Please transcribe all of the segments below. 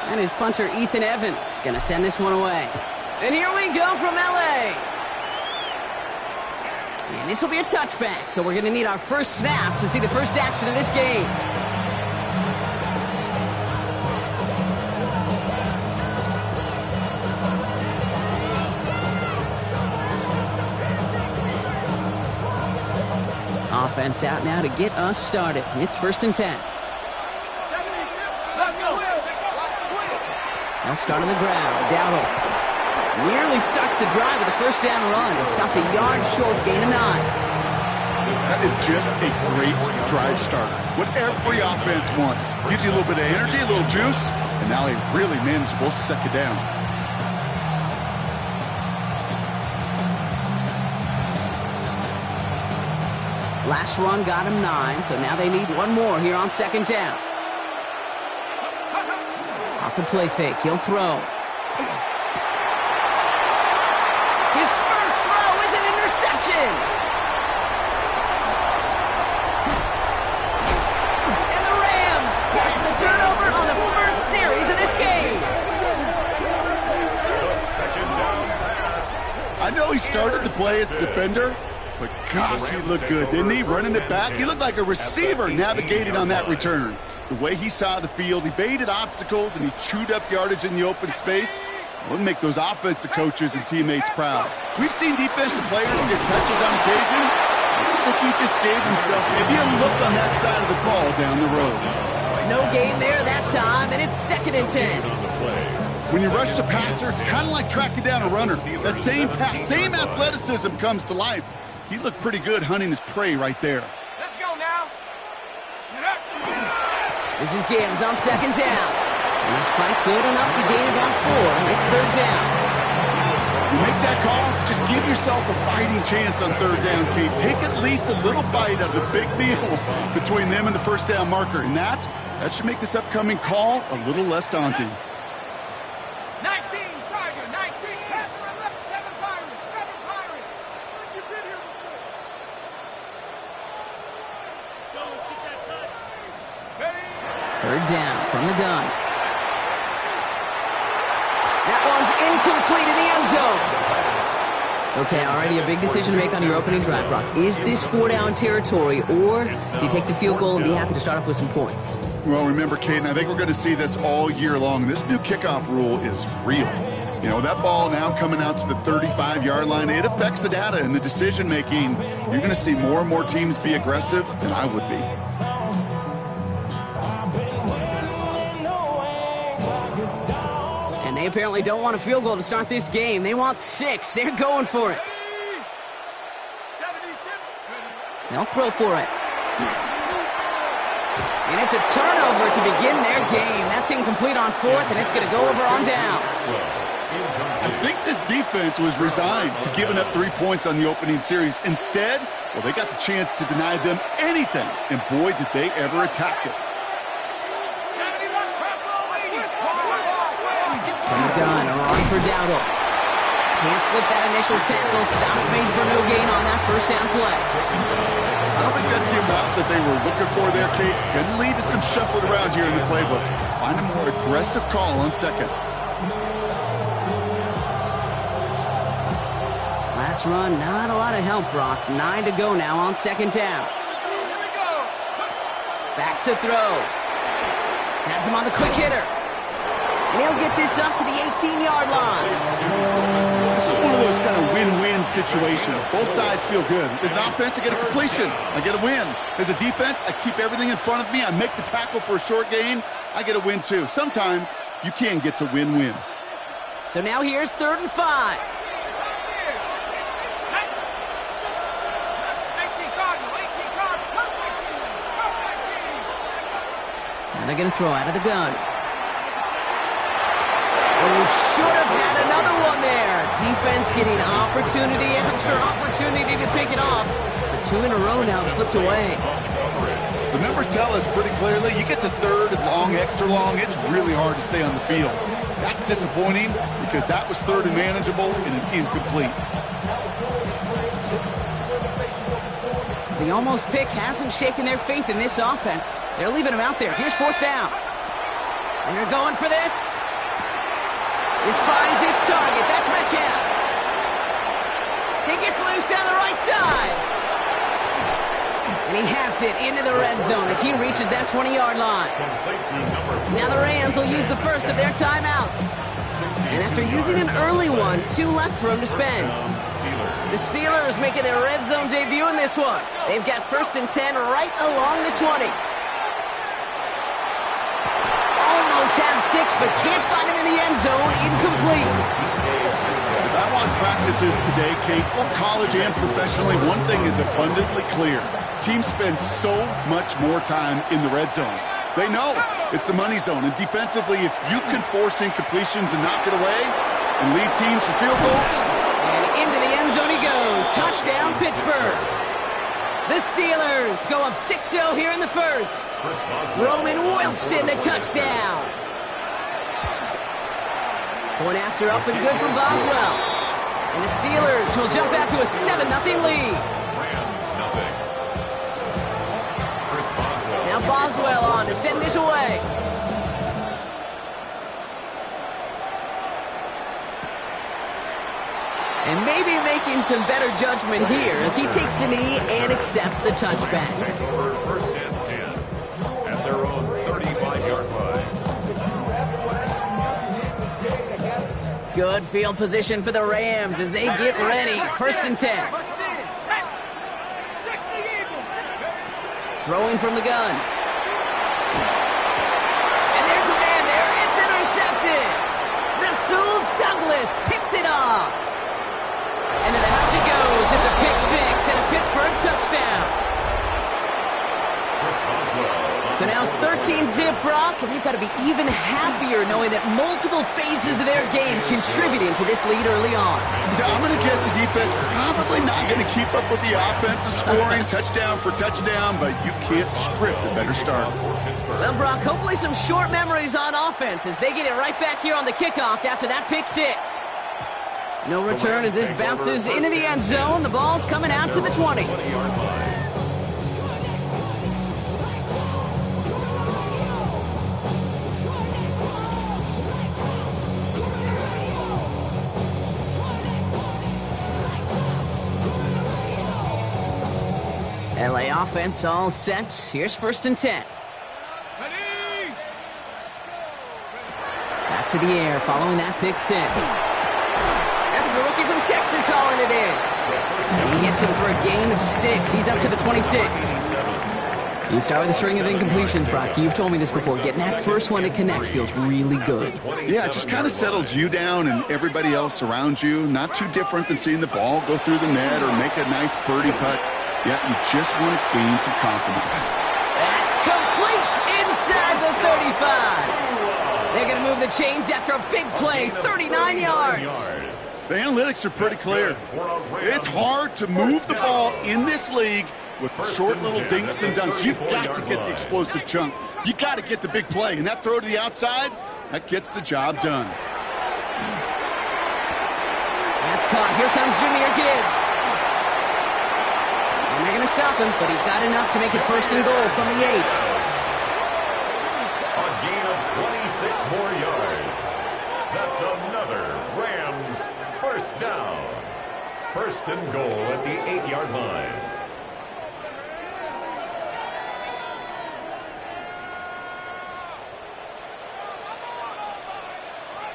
And his punter, Ethan Evans, going to send this one away. And here we go from L.A. And this will be a touchback, so we're going to need our first snap to see the first action of this game. Offense out now to get us started. It's 1st and 10. They'll start on the ground. Dowdle nearly starts the drive with a first down run. Stopped a yard short, gain of 9. That is just a great drive starter. What every offense wants. Gives you a little bit of energy, a little juice, and now a really manageable second down. Last run got him 9, so now they need one more here on 2nd down. Off the play fake, he'll throw. His first throw is an interception! And the Rams force the turnover on the first series of this game. I know he started the play as a defender, but gosh, he looked good, didn't he? Running it back, he looked like a receiver navigating on that return. The way he saw the field, he baited obstacles, and he chewed up yardage in the open space. It would make those offensive coaches and teammates proud. We've seen defensive players get touches on occasion. I think he just gave himself maybe a look on that side of the ball down the road. No gain there that time, and it's 2nd and 10. When you rush the passer, it's kind of like tracking down a runner. That same pass, same athleticism comes to life. He looked pretty good hunting his prey right there. Let's go now. This is Gibbs on 2nd down. And he's fight good enough to gain about 4. It's 3rd down. You make that call to just give yourself a fighting chance on 3rd down, Kate. Take at least a little bite out of the big meal between them and the first down marker. And that should make this upcoming call a little less daunting. 19, Tiger, 19. Panther 11, 7 Pirates, 7 Pirates. You've been here before. Let's go, let's get that touch. Ready? 3rd down from the gun. That one's incomplete in the end zone. Okay, already a big decision to make on your opening drive, Brock. Is this 4-down territory, or do you take the field goal and be happy to start off with some points? Well, remember, Kate, and I think we're going to see this all year long. This new kickoff rule is real. You know, that ball now coming out to the 35-yard line, it affects the data and the decision-making. You're going to see more and more teams be aggressive than I would be. And they apparently don't want a field goal to start this game. They want 6. They're going for it. 72. They'll throw for it. And it's a turnover to begin their game. That's incomplete on 4th, and it's going to go over on downs. I think this defense was resigned to giving up 3 points on the opening series. Instead, well, they got the chance to deny them anything, and boy, did they ever attack it. From the gun, on for Dowdle. Can't slip that initial tackle. Stops made for no gain on that first down play. I don't think that's the amount that they were looking for there, Kate. Going to lead to some shuffling around here in the playbook. Find a more aggressive call on 2nd. Last run, not a lot of help, Brock. 9 to go now on 2nd down. Back to throw. Has him on the quick hitter. And he'll get this up to the 18-yard line. This is one of those kind of win-win situations. Both sides feel good. As an offense, I get a completion. I get a win. As a defense, I keep everything in front of me. I make the tackle for a short gain. I get a win, too. Sometimes you can get to win-win. So now here's 3rd and 5. And they're going to throw out of the gun. Oh, should have had another one there. Defense getting opportunity after opportunity to pick it off. But 2 in a row now have slipped away. The numbers tell us pretty clearly, you get to 3rd and long, extra long, it's really hard to stay on the field. That's disappointing because that was 3rd and manageable and an incomplete. The almost pick hasn't shaken their faith in this offense. They're leaving him out there. Here's 4th down. They're going for this. This finds its target. That's Metcalf. He gets loose down the right side. And he has it into the red zone as he reaches that 20-yard line. Now the Rams will use the first of their timeouts. And after using an early one, 2 left for him to spend. The Steelers making their red zone debut in this one. They've got 1st and 10 right along the 20. Almost had 6, but can't find him in the end zone. Incomplete. As I watch practices today, Kate, both college and professionally, one thing is abundantly clear. Teams spend so much more time in the red zone. They know it's the money zone. And defensively, if you can force incompletions and knock it away and lead teams for field goals. And into the end zone he goes. Touchdown, Pittsburgh. The Steelers go up 6-0 here in the first. Roman Wilson, the touchdown. Point after up and good from Boswell. And the Steelers will jump out to a 7-0 lead. Now Boswell on to send this away. And maybe making some better judgment here as he takes a knee and accepts the touchback. First and 10 at their own 35-yard line. Good field position for the Rams as they get ready. 1st and 10. Throwing from the gun. And there's a man there. It's intercepted. Rasul Douglas picks it off. And to the house it goes. It's a pick 6 and a Pittsburgh touchdown. So now it's 13-zip, Brock, and they've got to be even happier knowing that multiple phases of their game contributing to this lead early on. Yeah, I'm going to guess the defense probably not going to keep up with the offensive scoring touchdown for touchdown, but you can't script a better start. Well, Brock, hopefully some short memories on offense as they get it right back here on the kickoff after that pick 6. No return as this bounces into the end zone. The ball's coming out to the 20. LA offense all set. Here's 1st and 10. Back to the air following that pick 6. That's the rookie from Texas hauling it in. And he hits him for a gain of 6. He's up to the 26. You start with a string of incompletions, Brock. You've told me this before. Getting that first one to connect feels really good. Yeah, it just kind of settles you down and everybody else around you. Not too different than seeing the ball go through the net or make a nice birdie putt. Yeah, you just want to gain some confidence. That's complete inside the 35. They're going to move the chains after a big play, 39 yards. The analytics are pretty clear. It's hard to move the ball in this league with short little dinks and dunks. You've got to get the explosive chunk. You got to get the big play. And that throw to the outside, that gets the job done. That's caught. Here comes Junior Gibbs. And they're going to stop him, but he got enough to make it 1st and goal from the 8. A gain of 26 more yards. That's another Rams 1st down. 1st and goal at the 8-yard line.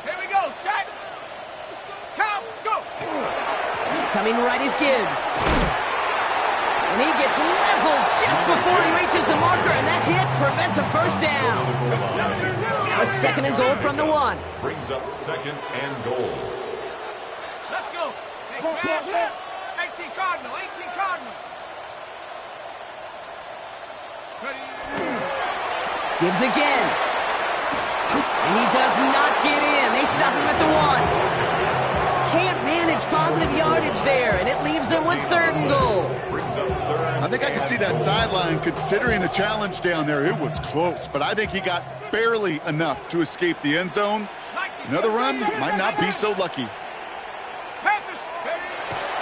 Here we go, set. Count, go. Coming right is Gibbs. And he gets leveled just before he reaches the marker, and that hit prevents a 1st down. Now it's 2nd and goal from the 1. Brings up 2nd and goal. Let's go. Hey, smash it. 18 Cardinal, 18 Cardinal. Ready. Gibbs again. And he does not get in. They stop him at the 1. Can't manage positive yardage there, and it leaves them with 3rd and goal. I think I could see that sideline considering a challenge down there. It was close, but I think he got barely enough to escape the end zone. Another run might not be so lucky.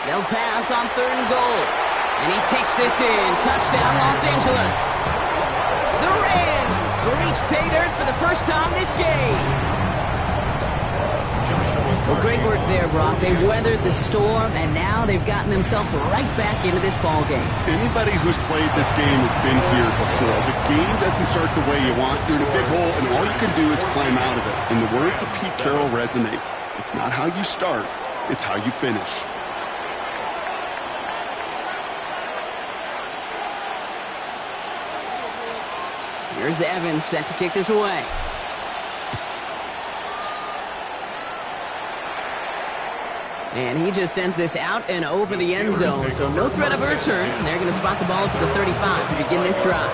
They'll pass on 3rd and goal. And he takes this in. Touchdown, Los Angeles. The Rams reach pay dirt for the first time this game. Well, great work there, Brock. They weathered the storm, and now they've gotten themselves right back into this ball game. Anybody who's played this game has been here before. The game doesn't start the way you want. You're in a big hole, and all you can do is climb out of it. And the words of Pete Carroll resonate. It's not how you start, it's how you finish. Here's Evans set to kick this away. And he just sends this out and over the end zone. So no threat of a return. They're going to spot the ball for the 35 to begin this drive.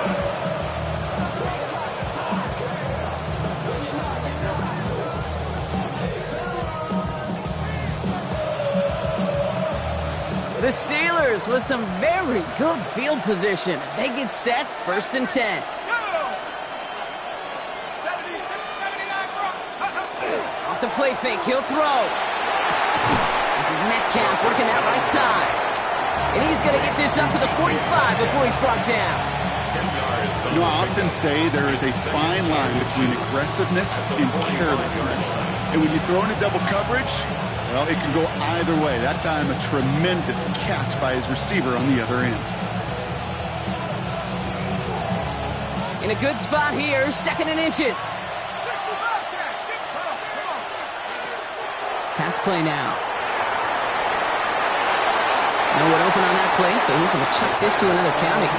The Steelers with some very good field position as they get set, 1st and 10. Off the play fake, he'll throw. This is Metcalf working that right side. And he's going to get this up to the 45 before he's brought down. 10 yards. You know, I often say there is a fine line between aggressiveness and carelessness. And when you throw into double coverage, well, it can go either way. That time, a tremendous catch by his receiver on the other end. In a good spot here, 2nd and inches. Pass play now. No one open on that play, so he's going to chuck this to another county.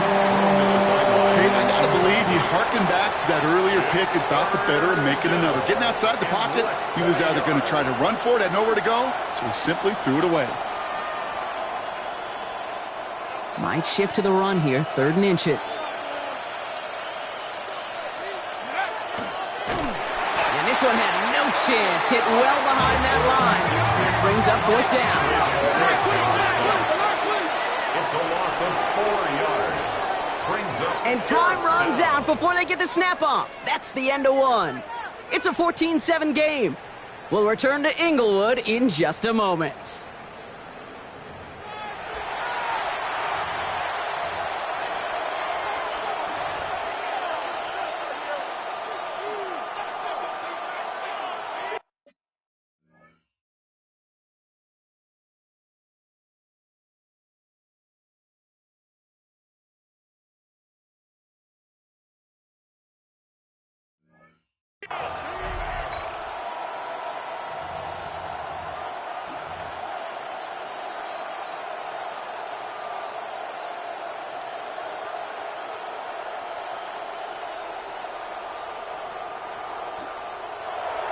Hey, I got to believe he harkened back to that earlier pick and thought the better of making another. Getting outside the pocket, he was either going to try to run for it, had nowhere to go, so he simply threw it away. Might shift to the run here, 3rd and inches. And this one had no chance, hit well behind that line. And that brings up 4th down. It's a loss of 4 yards. Brings up And time runs out before they get the snap off. That's the end of one. It's a 14-7 game. We'll return to Inglewood in just a moment.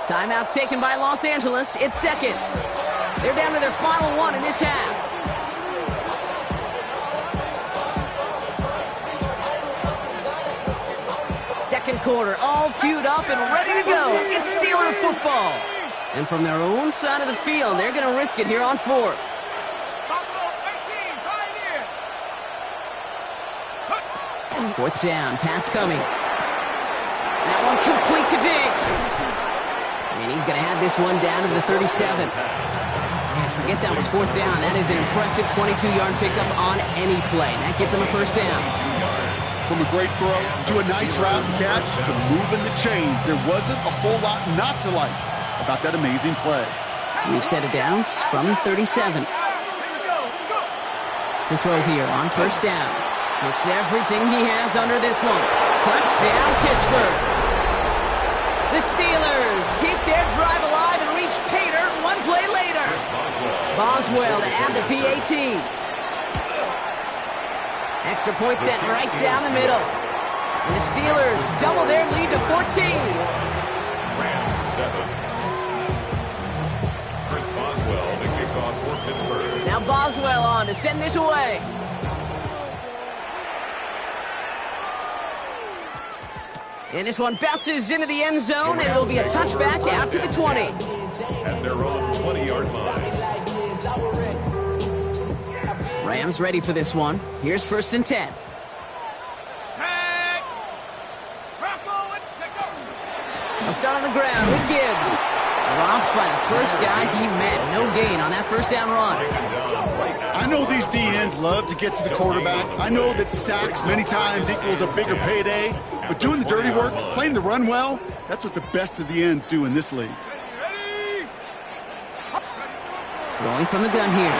Timeout taken by Los Angeles. It's 2nd. They're down to their final one in this half. Second quarter, all queued up and ready to go. It's Steeler football. And from their own side of the field, they're going to risk it here on 4th. 4th down, pass coming. That one complete to Diggs. And he's going to have this one down to the 37. Man, forget that was 4th down. That is an impressive 22-yard pickup on any play. That gets him a 1st down. From a great throw to a nice route and catch to moving the chains, there wasn't a whole lot not to like about that amazing play. We've set it downs from 37. To throw here on 1st down. It's everything he has under this one. Touchdown, Pittsburgh. The Steelers keep their drive alive and reach pay dirt one play later. Boswell to add the PAT. Extra point set right down the middle. And the Steelers double their lead to 14. Rams 7. Chris Boswell, the kickoff for Pittsburgh. Now Boswell on to send this away. And this one bounces into the end zone, and it'll be a touchback out to the 20. At their own 20-yard line. Rams ready for this one. Here's 1st and 10. They'll start on the ground with Gibbs. Dropped by the first guy he met. No gain on that first down run. I know these D-ends love to get to the quarterback. I know that sacks many times equals a bigger payday. But doing the dirty work, playing the run well, that's what the best of the ends do in this league. Throwing from the gun here.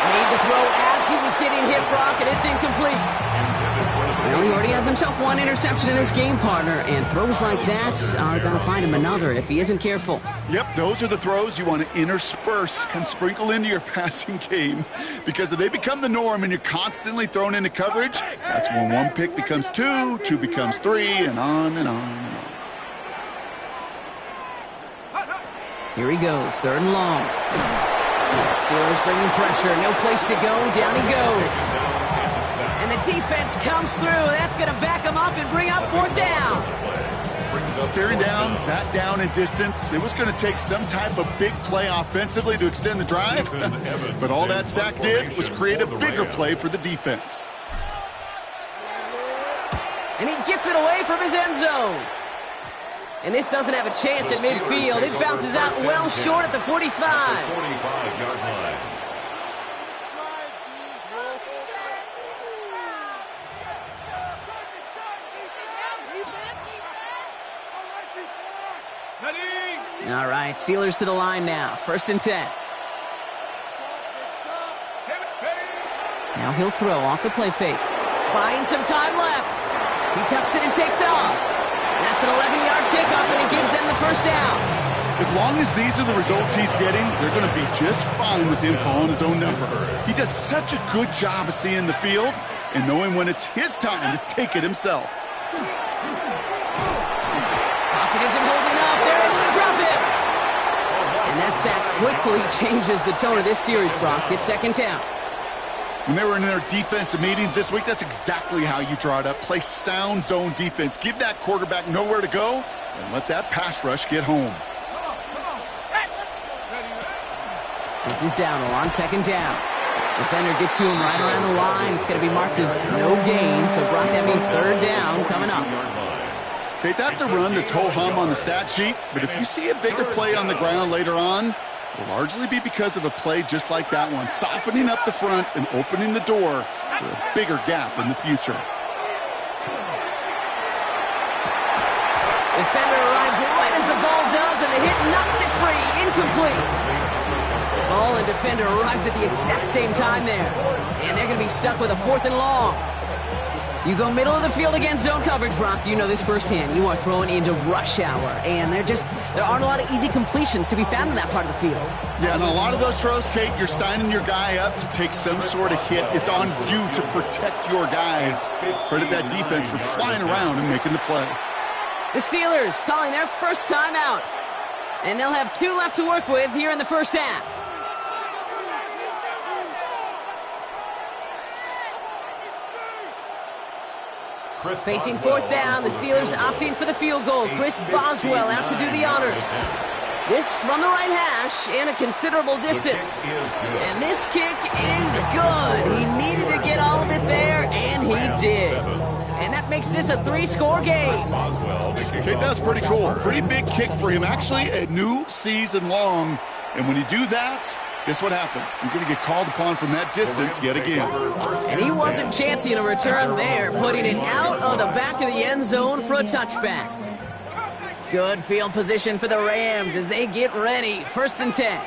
Made the throw as he was getting hit, Brock, and it's incomplete. Well, he already has himself one interception in this game, partner, and throws like that are going to find him another if he isn't careful. Yep, those are the throws you want to intersperse and sprinkle into your passing game, because if they become the norm and you're constantly thrown into coverage, that's when one pick becomes two, two becomes three, and on and on and on. Here he goes, third and long. Steelers bringing pressure, no place to go, down he goes. And the defense comes through. That's going to back him up and bring up fourth down. Staring down, that down in distance, it was going to take some type of big play offensively to extend the drive. But all that sack did was create a bigger play for the defense. And he gets it away from his end zone. And this doesn't have a chance at midfield. It bounces out well short at the 45. 45-yard line. All right, Steelers to the line now. 1st and 10. Now he'll throw off the play fake. Buying some time left. He tucks it and takes off. That's an 11-yard kickoff, and it gives them the first down. As long as these are the results he's getting, they're going to be just fine with him calling his own number. He does such a good job of seeing the field and knowing when it's his time to take it himself. Pocket isn't holding up. They're able to drop it. And that sack quickly changes the tone of this series, Brock. It's 2nd down. When they were in their defensive meetings this week, that's exactly how you draw it up. Play sound zone defense. Give that quarterback nowhere to go and let that pass rush get home. This is Downell on 2nd down. Defender gets to him right around the line. It's going to be marked as no gain. So, Brock, that means 3rd down coming up. Okay, that's a run that's ho-hum on the stat sheet. But if you see a bigger play on the ground later on, will largely be because of a play just like that one, softening up the front and opening the door for a bigger gap in the future. Defender arrives right as the ball does, and the hit knocks it free. Incomplete. Ball and defender arrives at the exact same time there. And they're going to be stuck with a 4th and long. You go middle of the field against zone coverage, Brock. You know this firsthand. You are throwing into rush hour, and there aren't a lot of easy completions to be found in that part of the field. Yeah, and a lot of those throws, Kate, you're signing your guy up to take some sort of hit. It's on you to protect your guys. Credit that defense for flying around and making the play. The Steelers calling their first time out, and they'll have 2 left to work with here in the first half. Facing 4th down, the Steelers opting for the field goal. Chris Boswell out to do the honors. This from the right hash and a considerable distance. And this kick is good. He needed to get all of it there, and he did. And that makes this a 3-score game. Okay, that's pretty cool. Pretty big kick for him. Actually, a new season long. And when you do that, guess what happens? You're going to get called upon from that distance yet again. And he wasn't chancing a return there, putting it out of the back of the end zone for a touchback. Good field position for the Rams as they get ready. 1st and 10.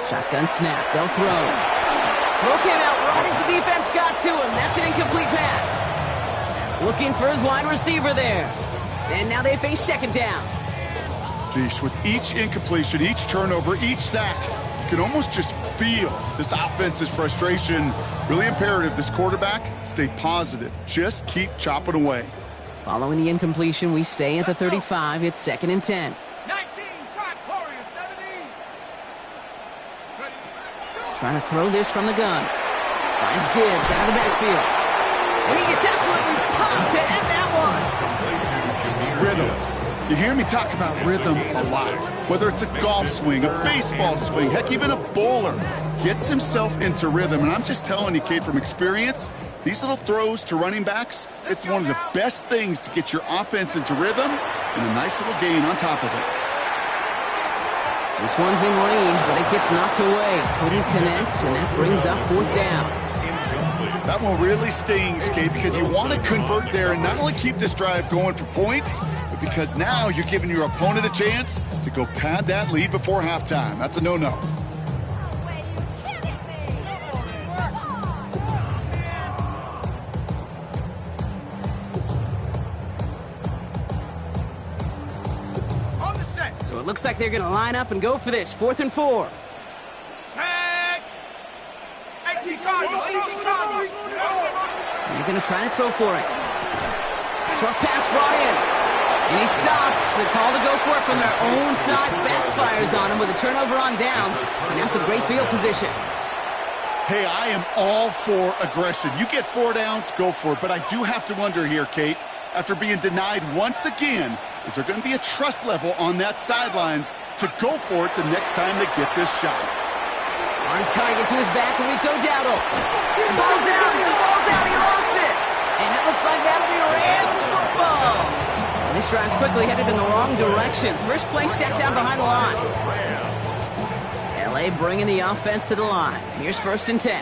Shotgun snap. They'll throw. Throw came out right as the defense got to him. That's an incomplete pass. Looking for his wide receiver there. And now they face 2nd down. Geesh, with each incompletion, each turnover, each sack, you can almost just feel this offense's frustration. Really imperative this quarterback stay positive. Just keep chopping away. Following the incompletion, we stay at the 35. It's 2nd and 10. 19, track Warrior 17. Trying to throw this from the gun. Finds Gibbs out of the backfield. And he gets absolutely pumped to end that one. Rhythm. You hear me talk about rhythm a lot. Whether it's a golf swing, a baseball swing, heck, even a bowler gets himself into rhythm. And I'm just telling you, Kate, from experience, These little throws to running backs, it's one of the best things to get your offense into rhythm and a nice little gain on top of it. This one's in range, but it gets knocked away. Couldn't connect, and that brings up 4th down. That one really stings, Kate, because you want to convert there and not only keep this drive going for points, but because now you're giving your opponent a chance to go pad that lead before halftime. That's a no-no. So it looks like they're going to line up and go for this. 4th and 4. Set. 18 Cardinals. They're going to try to throw for it. Short pass brought in. And he stops. The call to go for it from their own side backfires on him with a turnover on downs. And that's a great field position. Hey, I am all for aggression. You get 4 downs, go for it. But I do have to wonder here, Kate, after being denied once again, is there going to be a trust level on that sidelines to go for it the next time they get this shot? On target to his back, Rico Dowdle. The ball's out. The ball's out. He lost it. And it looks like that'll be Rams football. And this drive's quickly headed in the wrong direction. First play set down behind the line. LA bringing the offense to the line. Here's 1st and 10.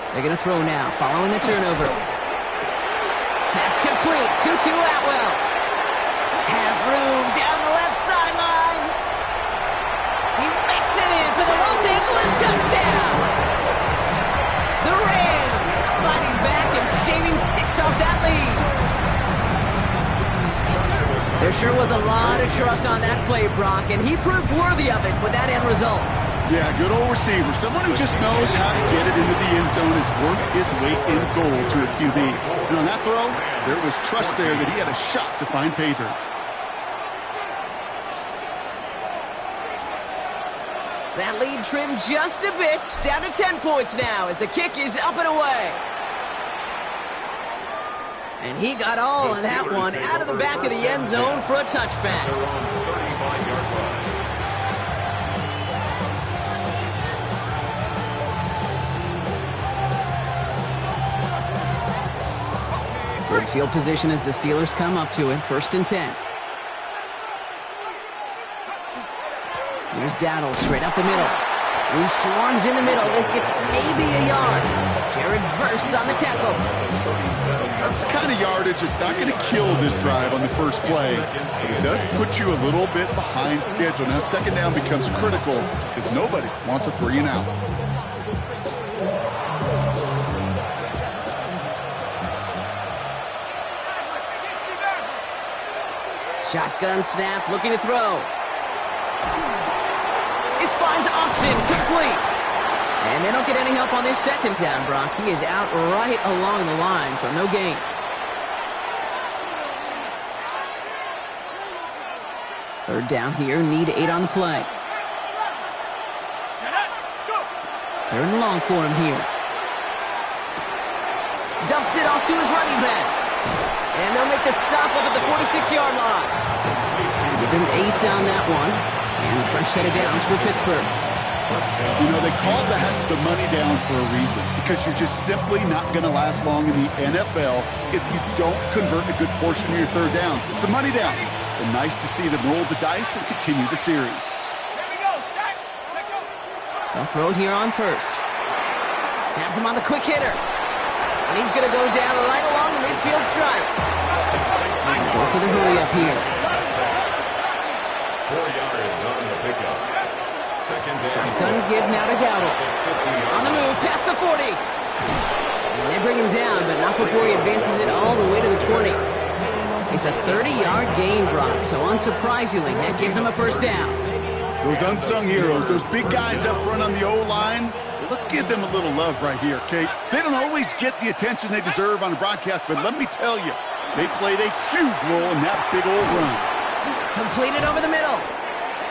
They're going to throw now, following the turnover. Pass complete, 2-2 Atwell. Has room down the left sideline. He makes it in for the Los Angeles touchdown. The Rams fighting back and shaving 6 off that lead. There sure was a lot of trust on that play, Brock, and he proved worthy of it with that end result. Yeah, good old receiver. Someone who just knows how to get it into the end zone is worth his weight in gold to a QB. And on that throw, there was trust there that he had a shot to find pay dirt. That lead trimmed just a bit, down to 10 points now as the kick is up and away. And he got all of that one out of the back of the end zone for a touchback. Good field position as the Steelers come up to it. 1st and 10. Here's Dowdle straight up the middle. He swarms in the middle. This gets maybe a yard. Jared Verse on the tackle. That's the kind of yardage that's not going to kill this drive on the first play, but it does put you a little bit behind schedule. Now 2nd down becomes critical because nobody wants a 3 and out. Shotgun snap, looking to throw. This finds Austin, complete. And they don't get any help on this 2nd down, Brock. He is out right along the line, so no gain. Third down here, need 8 on the play. They're in long for him here. Dumps it off to his running back. And they'll make the stop up at the 46-yard line. Give him 8 on that one. And a fresh set of downs for Pittsburgh. You know, they call that the money down for a reason, because you're just simply not going to last long in the NFL if you don't convert a good portion of your 3rd downs. It's a money down. And nice to see them roll the dice and continue the series. They'll throw here on 1st. Has him on the quick hitter. And he's going to go down right along the midfield stripe. And goes to the hurry up here. 4 yards on the pickup. 2nd down. Shotgun give now to Dowdle. On the move, past the 40. And they bring him down, but not before he advances it all the way to the 20. It's a 30-yard gain, Brock, so unsurprisingly, that gives him a 1st down. Those unsung heroes, those big guys up front on the O-line, let's give them a little love right here, Kate. They don't always get the attention they deserve on the broadcast, but let me tell you, they played a huge role in that big old run. Completed over the middle.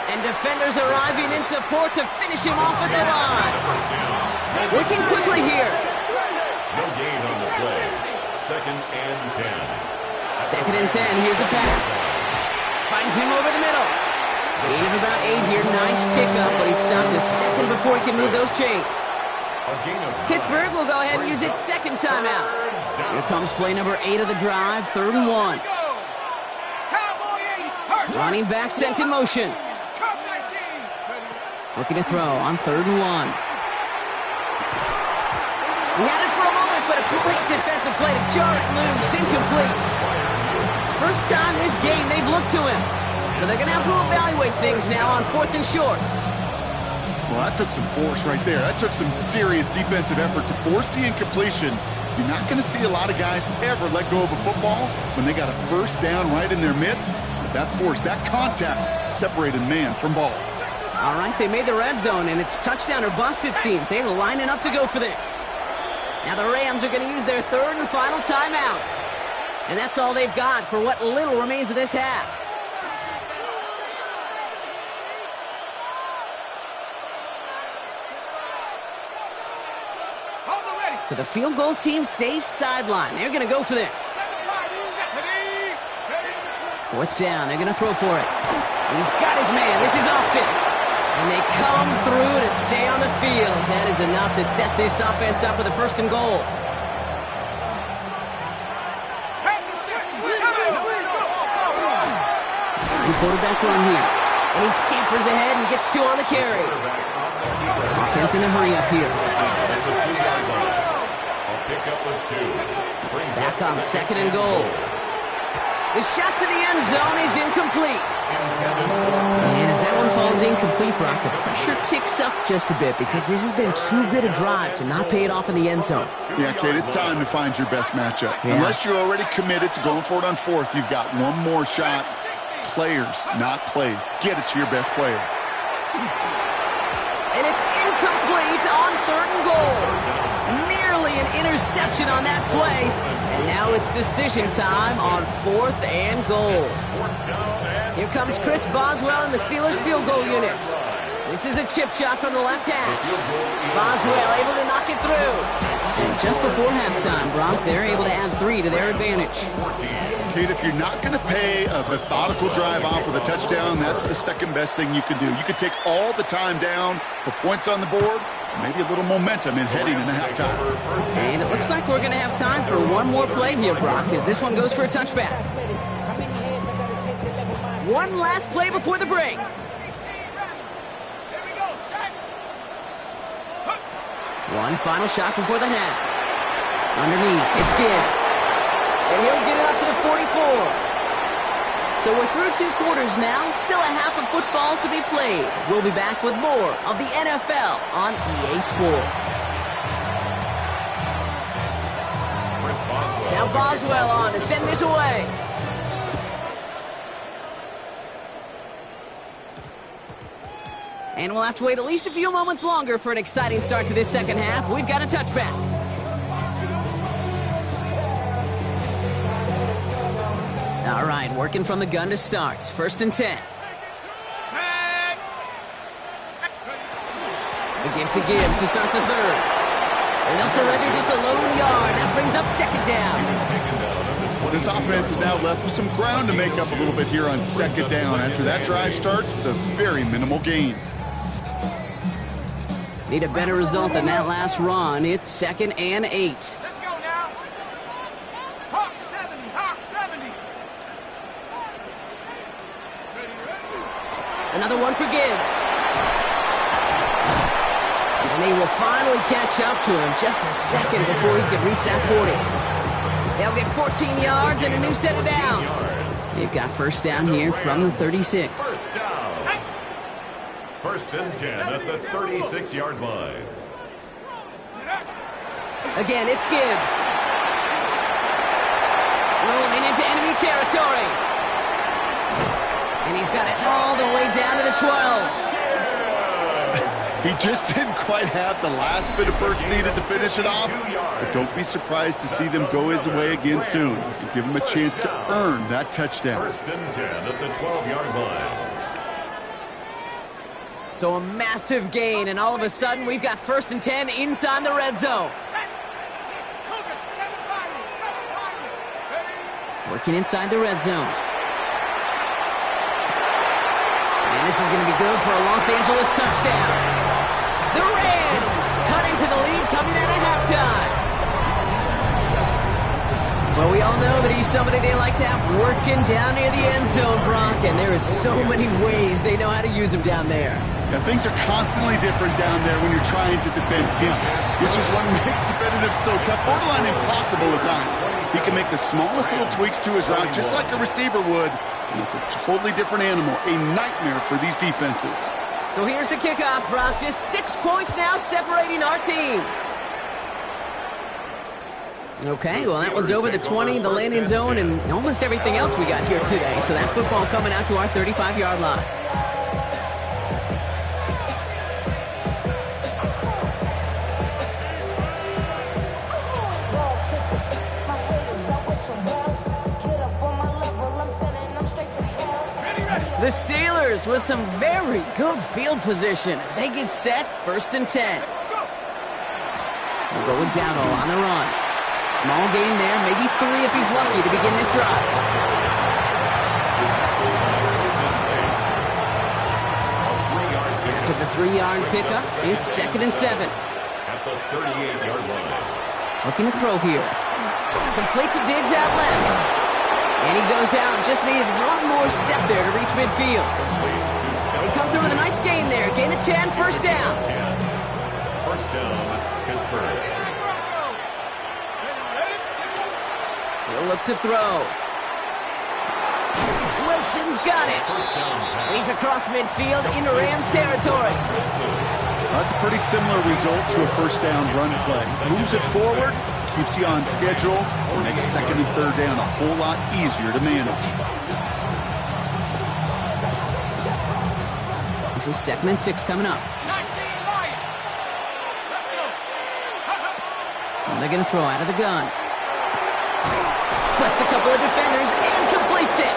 And defenders arriving in support to finish him off at the line. Working quickly here. No gain on the play. 2nd and 10. 2nd and 10. Here's a pass. Finds him over the middle. Gain of about 8 here. Nice pickup, but he stopped a second before he can move those chains. Pittsburgh will go ahead and use its second timeout. Here comes play number 8 of the drive, 3rd and 1. Running back sent in motion. Looking to throw on 3rd and 1. He had it for a moment, but a great defensive play to jar it loose. Incomplete. First time this game they've looked to him. So they're going to have to evaluate things now on 4th and short. Well, that took some force right there. That took some serious defensive effort to force the incompletion. You're not going to see a lot of guys ever let go of a football when they got a first down right in their midst. But that force, that contact, separated man from ball. All right, they made the red zone, and it's touchdown or bust, it seems. They're lining up to go for this. Now the Rams are going to use their 3rd and final timeout. And that's all they've got for what little remains of this half. So the field goal team stays sidelined. They're going to go for this. 4th down. They're going to throw for it. He's got his man. This is Austin. And they come through to stay on the field. That is enough to set this offense up with a 1st and goal. The quarterback run here. And he scampers ahead and gets 2 on the carry. Offense in a hurry up here. Back on 2nd and goal. The shot to the end zone is incomplete. And as that one falls incomplete, Brock, the pressure ticks up just a bit because this has been too good a drive to not pay it off in the end zone. Yeah, Kate, it's time to find your best matchup. Yeah. Unless you're already committed to going for it on 4th, you've got one more shot. Players, not plays. Get it to your best player. And it's incomplete on 3rd and goal. Nearly an interception on that play. And now it's decision time on 4th and goal. Here comes Chris Boswell in the Steelers field goal unit. This is a chip shot from the left hash. Boswell able to knock it through. And just before halftime, Brock, they're able to add 3 to their advantage. Kate, if you're not going to pay a methodical drive off with a touchdown, that's the second best thing you can do. You could take all the time down, put points on the board, maybe a little momentum in heading into halftime. And it looks like we're going to have time for one more play here, Brock, as this one goes for a touchback. One last play before the break. One final shot before the half. Underneath, it's Gibbs. And he'll get it up to the 44. So we're through 2 quarters now. Still a half of football to be played. We'll be back with more of the NFL on EA Sports. Now Boswell on to send this away. And we'll have to wait at least a few moments longer for an exciting start to this second half. We've got a touchback. All right, working from the gun to start. 1st and 10. The give to Gibbs to start the 3rd. And they'll surrender just a lone yard. That brings up 2nd down. This offense is now left with some ground to make up a little bit here on 2nd down after that drive starts with a very minimal gain. Need a better result than that last run. It's 2nd and 8. Let's go now. Hawk 70, Hawk 70. Another one for Gibbs. And they will finally catch up to him just a second before he can reach that 40. They'll get 14 yards and a new set of downs. They've got 1st down here from the 36. 1st and 10 at the 36-yard line. Again, it's Gibbs. Rolling into enemy territory. And he's got it all the way down to the 12. He just didn't quite have the last bit of burst needed to finish it off. But don't be surprised to see them go his way again soon. Give him a chance to earn that touchdown. 1st and 10 at the 12-yard line. So a massive gain, and all of a sudden we've got 1st and 10 inside the red zone. Working inside the red zone. And this is going to be good for a Los Angeles touchdown. The Rams cut into the lead coming out of halftime. Well, we all know that he's somebody they like to have working down near the end zone, Brock, and there is so many ways they know how to use him down there. Yeah, things are constantly different down there when you're trying to defend him, which is what makes defending him so tough, borderline impossible at times. He can make the smallest little tweaks to his route just like a receiver would, and it's a totally different animal, a nightmare for these defenses. So here's the kickoff, Brock. Just 6 points now separating our teams. Okay, well, that one's over the 20, the landing zone, and almost everything else we got here today. So that football coming out to our 35-yard line. The Steelers with some very good field position as they get set, 1st and 10. They're going down all on the run. Small gain there, maybe 3 if he's lucky to begin this drive. After the 3-yard pickup, it's 2nd and 7. At the 38-yard line. Looking to throw here. Complete to Diggs out left. And he goes out and just needed one more step there to reach midfield. They come through with a nice gain there. Gain of 10, 1st down. 1st down, Pittsburgh. He'll look to throw. Wilson's got it. He's across midfield into Rams territory. That's a pretty similar result to a 1st down run play. Moves it forward, keeps you on schedule, and makes 2nd and 3rd down a whole lot easier to manage. This is 2nd and 6 coming up. 19 Lions. Let's go. And they're going to throw out of the gun. Splits a couple of defenders and completes it.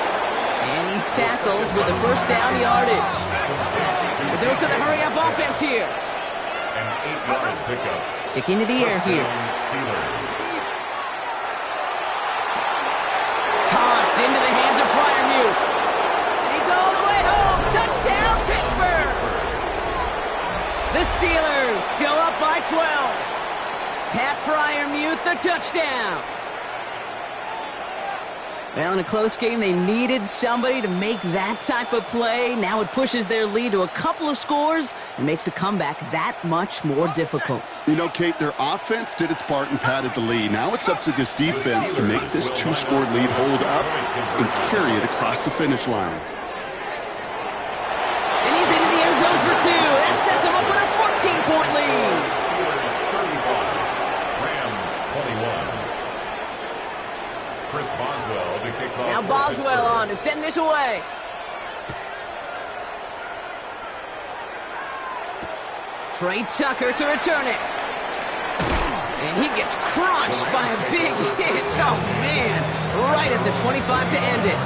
And he's tackled with the 1st down yardage. But those are the hurry-up offense here. An 8-yard pickup. Sticking to the air here. Caught into the hands of Fryermuth. And he's all the way home. Touchdown, Pittsburgh. The Steelers go up by 12. Pat Fryermuth, the touchdown. Well, in a close game, they needed somebody to make that type of play. Now it pushes their lead to a couple of scores and makes a comeback that much more difficult. You know, Kate, their offense did its part and padded the lead. Now it's up to this defense to make this 2-score lead hold up and carry it across the finish line. And he's into the end zone for 2. That sets him up with a 14-point lead. Chris Boswell to kick off. Now Boswell on to send this away. Trey Tucker to return it. And he gets crunched by a big hit. Oh, man. Right at the 25 to end it.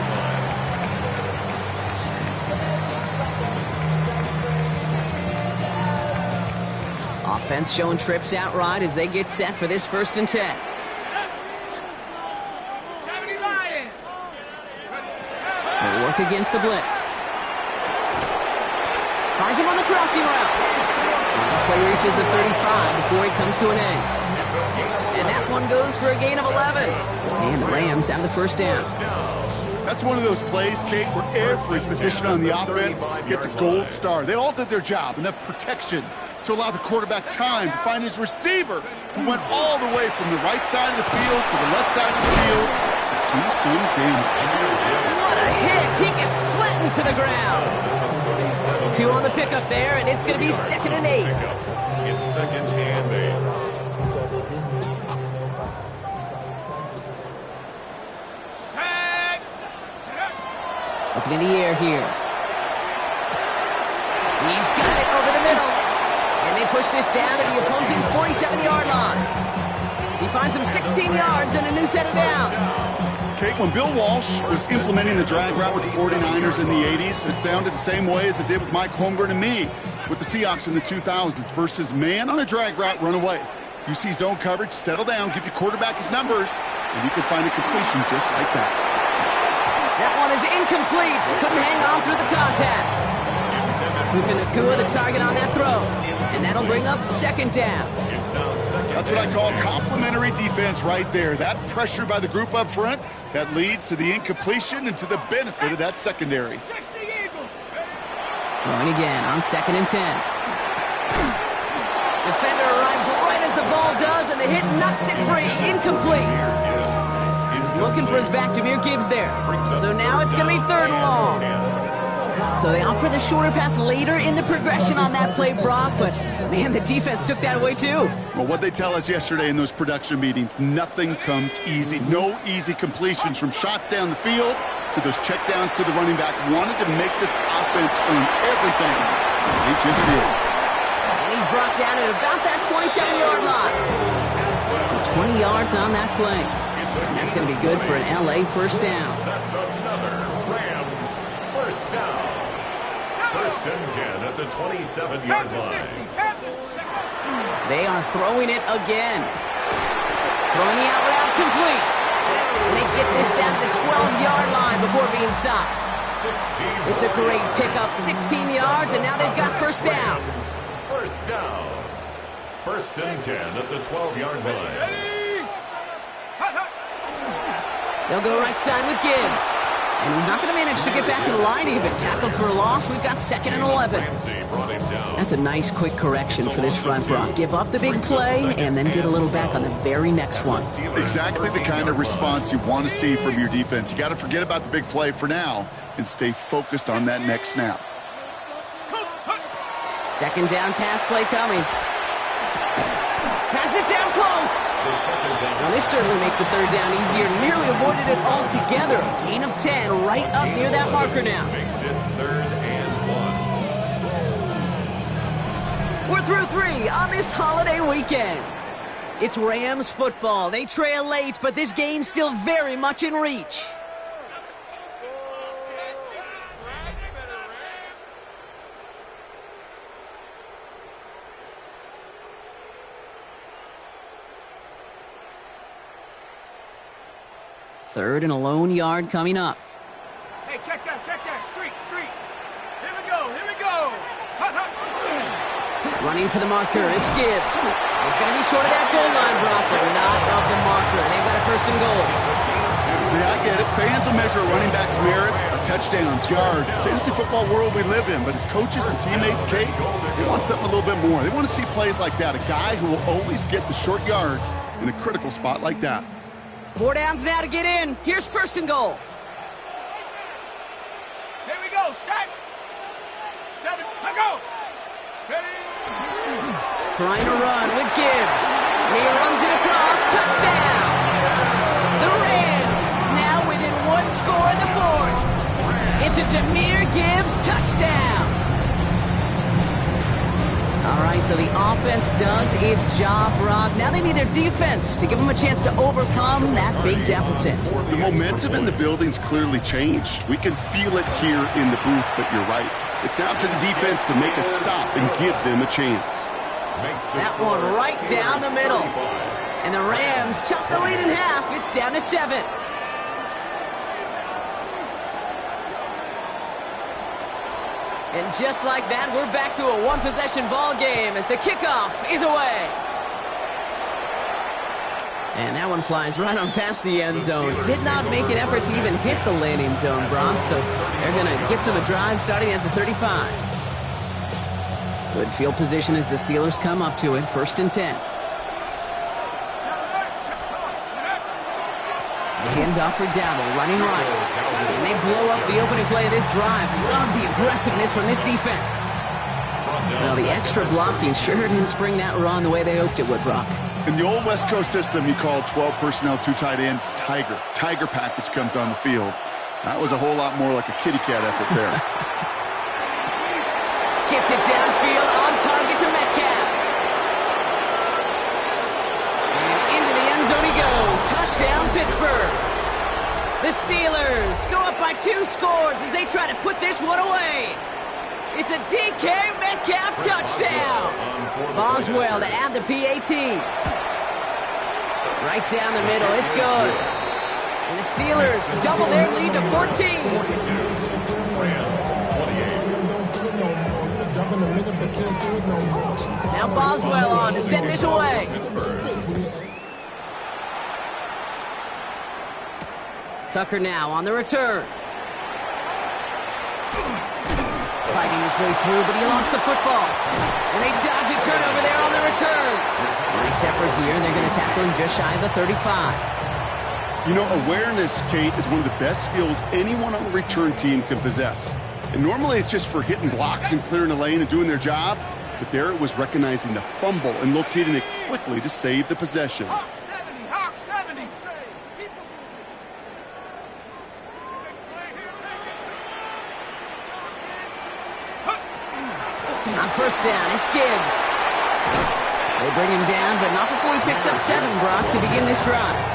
Offense showing trips outright as they get set for this 1st and 10. They work against the blitz. Finds him on the crossing route. And this play reaches the 35 before he comes to an end. And that one goes for a gain of 11. And the Rams have the 1st down. That's one of those plays, Kate, where every position on the offense gets a gold star. They all did their job, enough protection to allow the quarterback time to find his receiver, who went all the way from the right side of the field to the left side of the field to do some damage. What a hit! He gets flattened to the ground. 2 on the pickup there, and it's going to be 2nd and 8. It's 2nd and 8. Looking in the air here. He's got it over the middle. And they push this down to the opposing 47-yard line. He finds him 16 yards and a new set of downs. Kate, when Bill Walsh was implementing the drag route with the 49ers in the 80s, it sounded the same way as it did with Mike Holmgren and me with the Seahawks in the 2000s versus man on a drag route, run away. You see zone coverage, settle down, give your quarterback his numbers, and you can find a completion just like that. That one is incomplete. Couldn't hang on through the contact. Puka Nacua, the target on that throw. And that'll bring up second down. That's what I call complimentary defense right there. That pressure by the group up front, that leads to the incompletion and to the benefit of that secondary. Throwing again on 2nd and 10. Defender arrives right as the ball does, and the hit knocks it free. Incomplete. He's looking for his back. Jahmyr Gibbs there. So now it's going to be 3rd and long. So they opt for the shorter pass later in the progression on that play, Brock, but man, the defense took that away too. Well, what they tell us yesterday in those production meetings, nothing comes easy. No easy completions from shots down the field to those checkdowns to the running back. Wanted to make this offense earn everything. They just did. And he's brought down at about that 27-yard line. So 20 yards on that play. And that's going to be good for an LA first down. That's another Rams first down. 1st and 10 at the 27-yard line. They are throwing it again. Throwing the out route complete. And they get this down to the 12-yard line before being stopped. It's a great pickup, 16 yards, and now they've got first down. First down. 1st and 10 at the 12-yard line. They'll go right side with Gibbs. And he's not going to manage to get back to the line even. Tackled for a loss. We've got 2nd and 11. That's a nice quick correction for this front, Brock. Give up the big play and then get a little back on the very next one. Exactly the kind of response you want to see from your defense. You got to forget about the big play for now and stay focused on that next snap. 2nd down pass play coming. Pass it down close. Now this certainly makes the 3rd down easier. Nearly avoided it altogether. Gain of 10 right up near that marker now. Makes it 3rd and 1. We're through 3 on this holiday weekend. It's Rams football. They trail late, but this game's still very much in reach. Third and a lone yard coming up. Hey, check that, street. Here we go. Running for the marker, it's Gibbs. It's going to be short of that goal line, Brock, but not of the marker. They've got a 1st and goal. Yeah, I get it. Fans will measure a running back's merit by touchdowns, yards, fantasy football world we live in. But as coaches and teammates, Kate, they want something a little bit more. They want to see plays like that. A guy who will always get the short yards in a critical spot like that. 4 downs now to get in. Here's 1st and goal. Here we go. Set. 7. Go. Ready. Trying to run with Gibbs. And he runs it across. Touchdown. The Rams now within 1 score in the 4th. It's a Jahmyr Gibbs touchdown. All right, so the offense does its job, Brock. Now they need their defense to give them a chance to overcome that big deficit. The momentum in the building's clearly changed. We can feel it here in the booth, but you're right. It's now up to the defense to make a stop and give them a chance. That one right down the middle. And the Rams chop the lead in half. It's down to 7. And just like that, we're back to a one-possession ball game as the kickoff is away. And that one flies right on past the end zone. Did not make an effort to even hit the landing zone, Brock. So they're going to gift him a drive starting at the 35. Good field position as the Steelers come up to it. 1st and 10. Handoff for Dowdle, running right. And they blow up the opening play of this drive. Love the aggressiveness from this defense. Well, the extra blocking sure didn't spring that run the way they hoped it would, Brock. In the old West Coast system, you called 12 personnel, 2 tight ends, Tiger. Tiger package comes on the field. That was a whole lot more like a kitty cat effort there. Gets it downfield, on target to Metcalf. And into the end zone he goes. Touchdown, Pittsburgh. The Steelers go up by 2 scores as they try to put this one away. It's a DK Metcalf touchdown. Boswell to add the PAT. Right down the middle, it's good. And the Steelers double their lead to 14. Now Boswell on to send this away. Tucker now on the return. Fighting his way through, but he lost the football. And they dodge a turnover there on the return. Nice effort here. They're going to tackle him just shy of the 35. You know, awareness, Kate, is one of the best skills anyone on the return team can possess. And normally it's just for hitting blocks and clearing the lane and doing their job. But there it was recognizing the fumble and locating it quickly to save the possession. Hawk 70, Hawk 70. On first down, it's Gibbs. They bring him down, but not before he picks up 7, Brock, to begin this drive.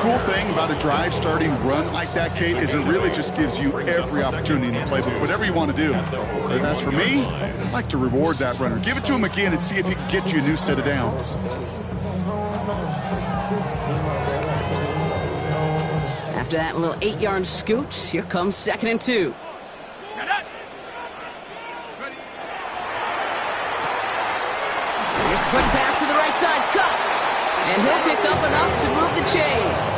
Cool thing about a drive starting run like that, Kate, is it really just gives you every opportunity to play whatever you want to do. And as for me, I'd like to reward that runner. Give it to him again and see if he can get you a new set of downs. After that little 8-yard scoot, here comes 2nd and 2. Here's a quick pass to the right side, cut. And he'll pick up enough to move the chains.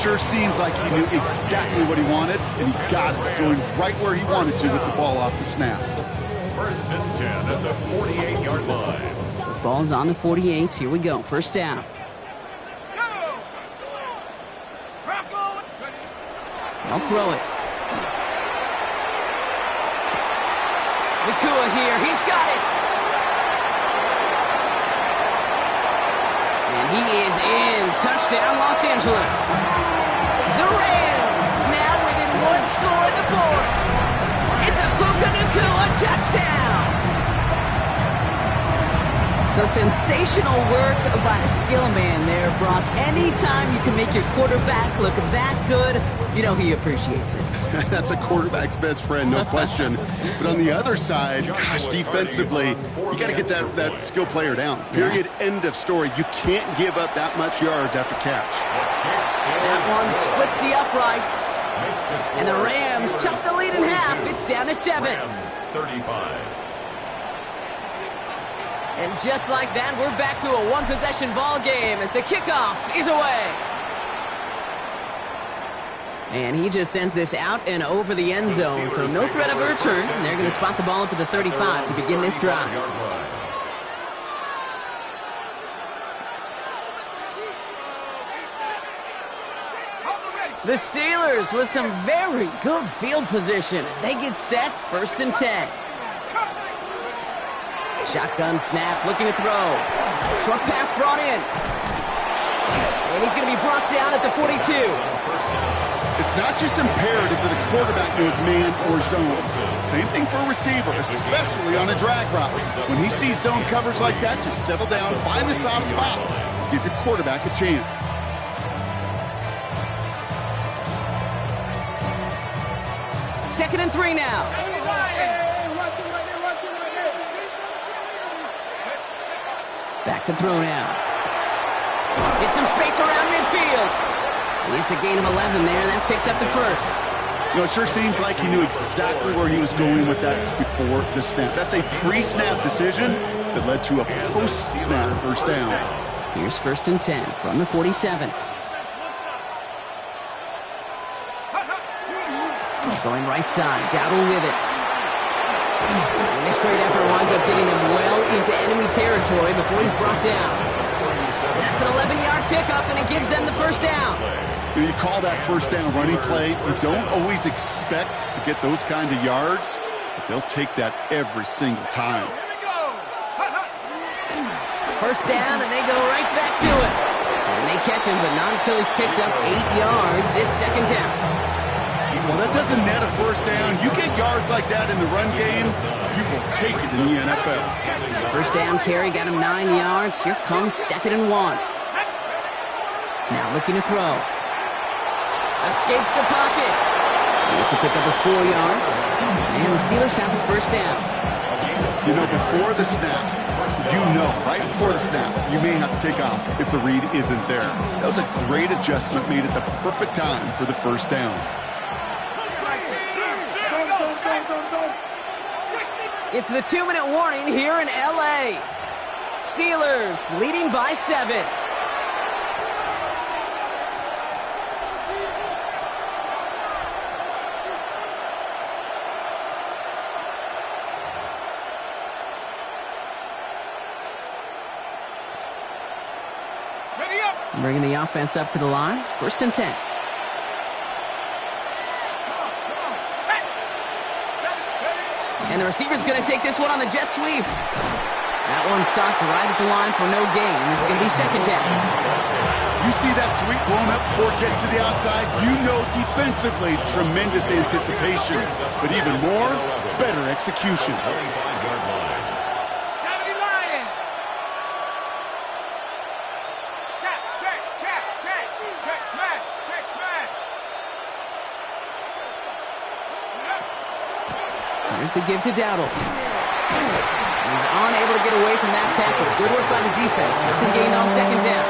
Sure seems like he knew exactly what he wanted, and he got it, going right where he wanted to with the ball off the snap. 1st and 10 at the 48-yard line. The ball's on the 48. Here we go. First down. I'll throw it. Nakua here. He's got it. And he is in. Touchdown, Los Angeles. The Rams now within 1 score in the 4th. It's a Puka Nakua touchdown. So sensational work by the skill man there, Brock. Anytime you can make your quarterback look that good, you know he appreciates it. That's a quarterback's best friend, no question. But on the other side, gosh, defensively, you got to get that skill player down. Period, end of story. You can't give up that much yards after catch. That one splits the uprights. And the Rams chop the lead in half. It's down to 7. Rams 35. And just like that, we're back to a 1-possession ball game as the kickoff is away. And he just sends this out and over the end zone, so no threat of a return. They're going to spot the ball up at the 35 to begin this drive. The Steelers with some very good field position as they get set, 1st and 10. Shotgun snap, looking to throw. Short pass brought in. And he's going to be brought down at the 42. It's not just imperative that the quarterback knows man or zone. Same thing for a receiver, especially on a drag route. When he sees zone coverage like that, just settle down, find the soft spot. Give your quarterback a chance. Second and 3 now. Back to throw now. Get some space around midfield. And it's a gain of 11 there. That picks up the 1st. You know, it sure seems like he knew exactly where he was going with that before the snap. That's a pre-snap decision that led to a post-snap 1st down. Here's 1st and 10 from the 47. Going right side. Dowdle with it. And this great effort winds up getting him well into enemy territory before he's brought down. That's an 11-yard pickup, and it gives them the 1st down. You call that 1st down running play. You don't always expect to get those kind of yards, but they'll take that every single time. 1st down, and they go right back to it. And they catch him, but not until he's picked up 8 yards. It's 2nd down. Well, that doesn't net a 1st down. You get yards like that in the run game, you will take it in the NFL. 1st down carry got him 9 yards. Here comes 2nd and 1. Now looking to throw. Escapes the pocket. It's a pickup of 4 yards. And the Steelers have a 1st down. You know, before the snap, right before the snap, you may have to take off if the read isn't there. That was a great adjustment made at the perfect time for the 1st down. It's the 2-minute warning here in LA. Steelers leading by 7. Ready up. Bringing the offense up to the line. 1st and 10. And the receiver's going to take this one on the jet sweep. That one stopped right at the line for no gain. This is going to be 2nd down. You see that sweep blown up before it gets to the outside, you know defensively tremendous anticipation. But even more, better execution. 70 Lions. Check, check, check, check. Check, smash, check, smash. Here's the give to Dowdle. He's unable to get away from that tackle. Good work by the defense. Nothing gained on 2nd down.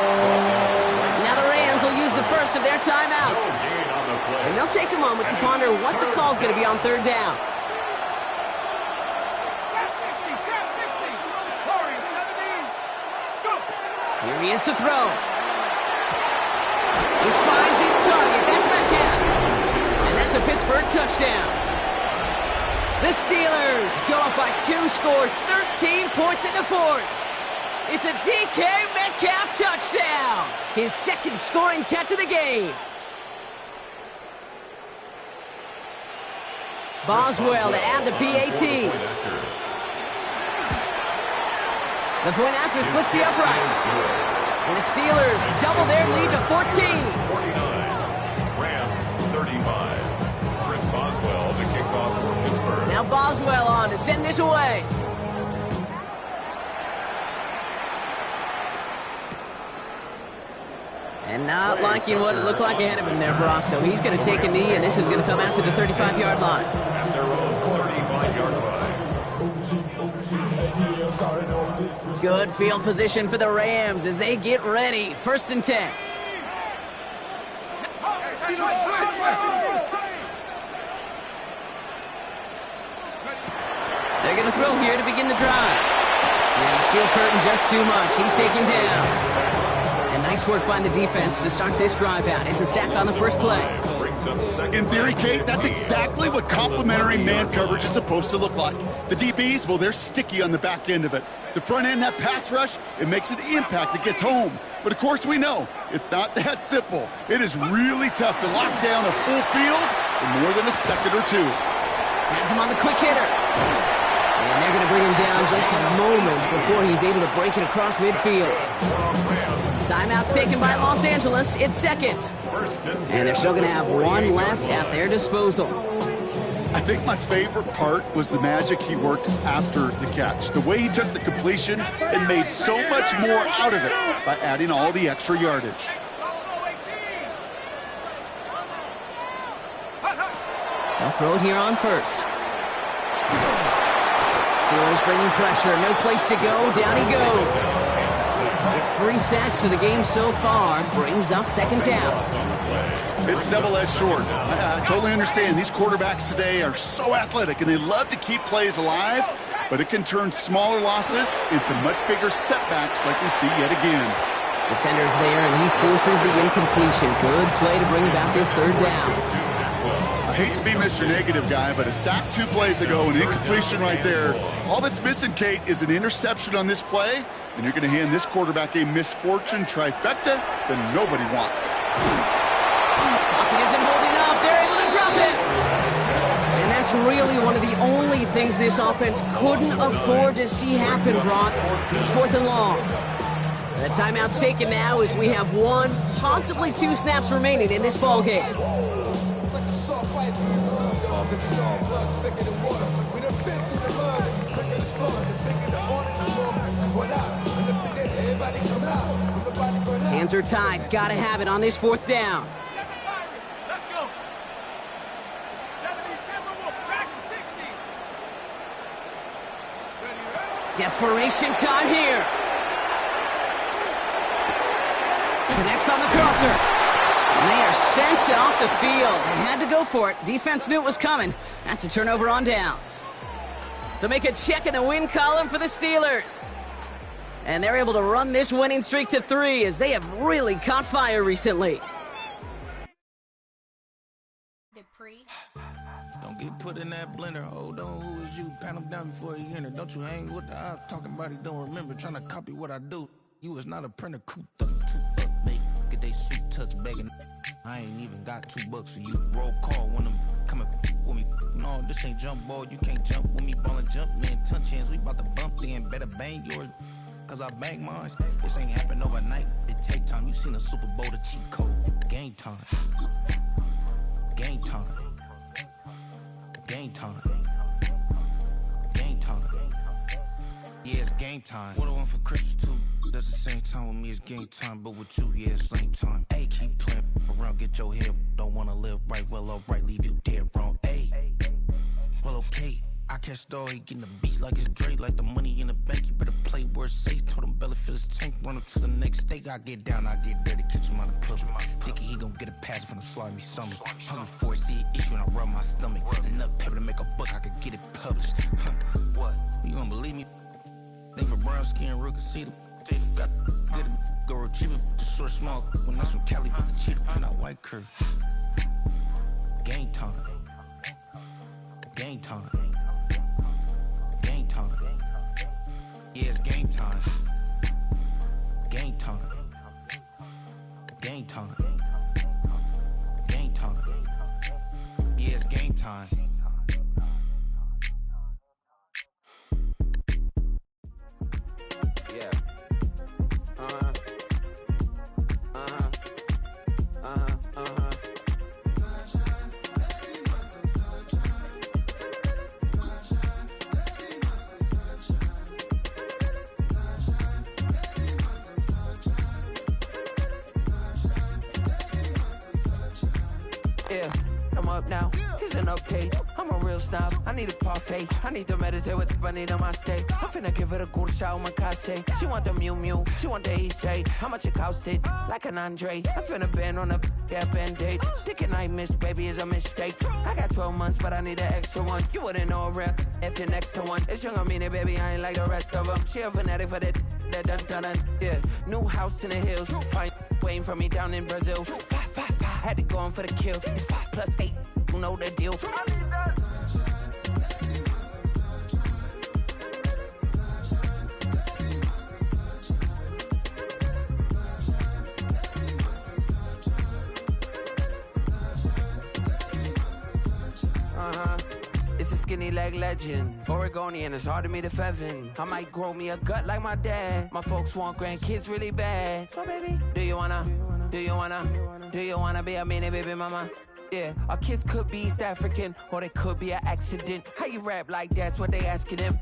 Now the Rams will use the first of their timeouts. And they'll take a moment to ponder what the call's going to be on 3rd down. Trap 60, trap 60. Warriors 17. Go. Here he is to throw. He finds its target. That's Metcalf. And that's a Pittsburgh touchdown. The Steelers go up by 2 scores, 13 points in the 4th. It's a DK Metcalf touchdown. His 2nd scoring catch of the game. Boswell to add the PAT. The point after splits the uprights. And the Steelers double their lead to 14. 49. Rams 35. Chris Boswell, the kickoff for Pittsburgh. Now Boswell on to send this away. And not liking what it looked like ahead of him there, Brock. So he's going to take a knee, and this is going to come out to the 35-yard line. At their own 35-yard line. Good field position for the Rams as they get ready. 1st and 10. They're going to throw here to begin the drive. Yeah, steel curtain just too much. He's taken down. And nice work by the defense to start this drive out. It's a sack on the first play. In theory, Kate, that's exactly what complementary man coverage is supposed to look like. The DBs, well, they're sticky on the back end of it. The front end, that pass rush, it makes an impact that gets home. But of course we know, it's not that simple. It is really tough to lock down a full field in more than a second or two. Has him on the quick hitter. And they're going to bring him down just a moment before he's able to break it across midfield. Timeout taken by Los Angeles. It's 2nd. And they're still going to have 1 left at their disposal. I think my favorite part was the magic he worked after the catch. The way he took the completion and made so much more out of it by adding all the extra yardage. They'll throw it here on 1st. Steelers bringing pressure. No place to go. Down he goes. It's 3 sacks for the game so far. Brings up 2nd down. It's double-edged sword. I totally understand. These quarterbacks today are so athletic, and they love to keep plays alive, but it can turn smaller losses into much bigger setbacks like we see yet again. Defender's there, and he forces the incompletion. Good play to bring about this 3rd down. I hate to be Mr. Negative guy, but a sack 2 plays ago, an incompletion right there. All that's missing, Kate, is an interception on this play, and you're going to hand this quarterback a misfortune trifecta that nobody wants. Pocket isn't holding up. They're able to drop it. And that's really one of the only things this offense couldn't afford to see happen, Brock. It's 4th and long. The timeout's taken now as we have 1, possibly 2 snaps remaining in this ball game. Hands are tied. Gotta have it on this 4th down. Let's go. 70 Timberwolf, Dragon 60. Desperation time here. Connects on the crosser. And they are sent off the field. They had to go for it. Defense knew it was coming. That's a turnover on downs. So make a check in the win column for the Steelers. And they're able to run this winning streak to 3 as they have really caught fire recently. Don't get put in that blender. Hold on, who is you? Pat him down before you enter. Don't you hang with the ops talking about he don't remember. Trying to copy what I do. You is not a printer. Cooped up, toot up, make get they suit touch begging. I ain't even got $2 for you. Roll call when I'm coming with me. No, this ain't jump ball. You can't jump with me. Ballin' jump, man. Touch hands. We about to bump then. Better bang yours. Cause I bang mine. This ain't happen overnight. It take time. You seen a Super Bowl, the cheat code. Game time. Game time. Game time. Game time. Yeah, it's game time. What I want for Christmas too. That's the same time with me, it's game time. But with you, yeah, it's same time. Hey, keep playing around, get your head. Don't wanna live right, well, alright, leave you dead wrong. Hey, well, okay. I catch the dog, he getting the beats like it's Dre, like the money in the bank. You better play where it's safe. Told him belly fill his tank, run him to the next steak. I get down, I get dirty, catch him on the club. Thinking he gon' get a pass from the slide me something. Hungry for it, see an issue and I rub my stomach. Enough paper to make a book, I could get it published. What? You gonna believe me? Think for brown skin, real can see the got get it, go retrieve it, just short small. When that's from Cali, with the cheetah print out white curve. Game time. Game time. Game time. Yeah, it's game time. Game time. Game time. Game time. Yeah, it's game time. Yeah. Yeah, I'm up now. Here's an update. I'm a real snob. I need a parfait. I need to meditate with the bunny on my state. I'm finna give it a good shot with my case. She want the Mew Mew. She want the East Shade. How much it costed? Like an Andre. I spent a band on a band-aid. Thinking I missed, baby, is a mistake. I got 12 months, but I need an extra one. You wouldn't know a rep if you're next to one. It's young, I mean it, baby. I ain't like the rest of them. She a fanatic for that dun. Yeah, new house in the hills. Fine, waiting for me down in Brazil. 5, had to go on for the kill. It's 5 plus 8. You know the deal. It's a skinny leg legend. Oregonian, it's hard to meet a Fevin. I might grow me a gut like my dad. My folks want grandkids really bad. So baby, do you wanna be a mini baby mama? Yeah, our kids could be East African, or they could be an accident. How you rap like that's what they asking him?